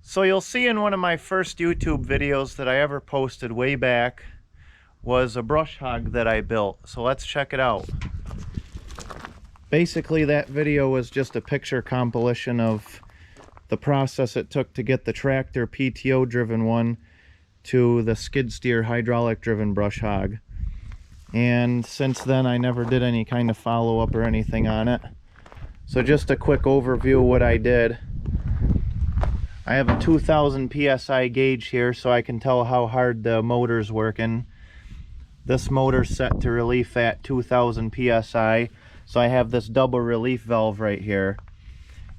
So you'll see in one of my first YouTube videos that I ever posted way back was a brush hog that I built. So let's check it out. Basically that video was just a picture compilation of the process it took to get the tractor PTO driven one to the skid steer hydraulic driven brush hog. And since then I never did any kind of follow-up or anything on it. So just a quick overview of what I did. I have a 2000 psi gauge here so I can tell how hard the motor's working. This motor's set to relief at 2000 psi, so I have this double relief valve right here.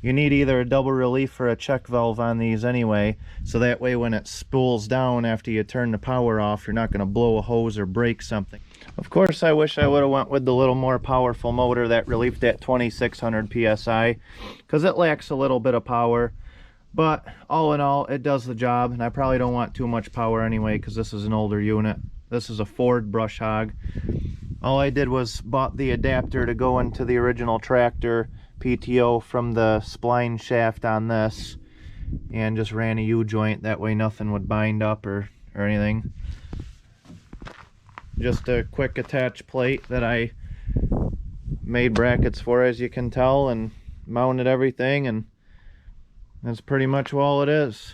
You need either a double relief or a check valve on these anyway, so that way when it spools down after you turn the power off, you're not going to blow a hose or break something. Of course, I wish I would have went with the little more powerful motor that relieved at 2600 psi, because it lacks a little bit of power. But all in all, it does the job, and I probably don't want too much power anyway because this is an older unit. This is a Ford brush hog. All I did was bought the adapter to go into the original tractor PTO from the spline shaft on this, and just ran a U-joint, that way nothing would bind up or anything. Just a quick attach plate that I made brackets for, as you can tell, and mounted everything, and that's pretty much all it is.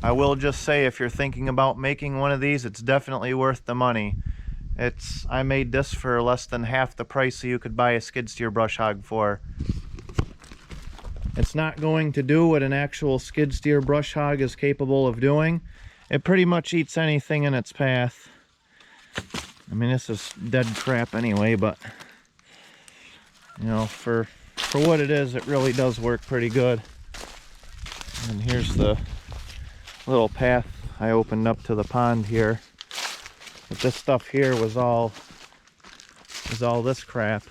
I will just say, if you're thinking about making one of these, it's definitely worth the money. I made this for less than half the price so you could buy a skid steer brush hog for. It's not going to do what an actual skid steer brush hog is capable of doing. It pretty much eats anything in its path. I mean, this is dead crap anyway, but you know, for what it is, it really does work pretty good. And here's the little path I opened up to the pond here. But this stuff here was all this crap.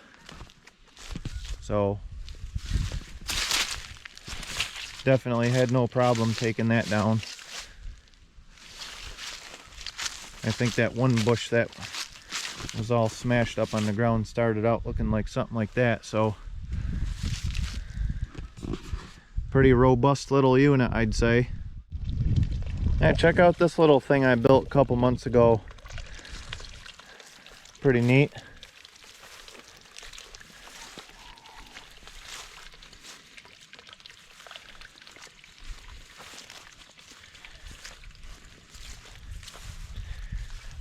So definitely had no problem taking that down. I think that one bush that was all smashed up on the ground started out looking like something like that. So pretty robust little unit, I'd say. Yeah, check out this little thing I built a couple months ago. Pretty neat.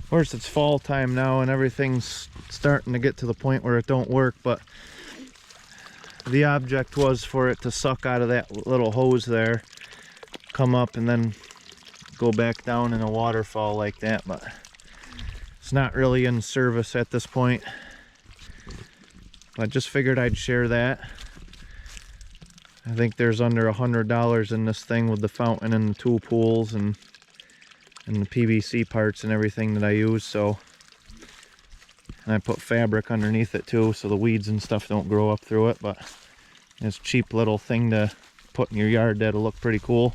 Of course, it's fall time now and everything's starting to get to the point where it don't work, but the object was for it to suck out of that little hose there, come up and then go back down in a waterfall like that, but it's not really in service at this point. I just figured I'd share that. I think there's under $100 in this thing with the fountain and the tool pools and the PVC parts and everything that I use. So, and I put fabric underneath it too, so the weeds and stuff don't grow up through it. But it's a cheap little thing to put in your yard that'll look pretty cool.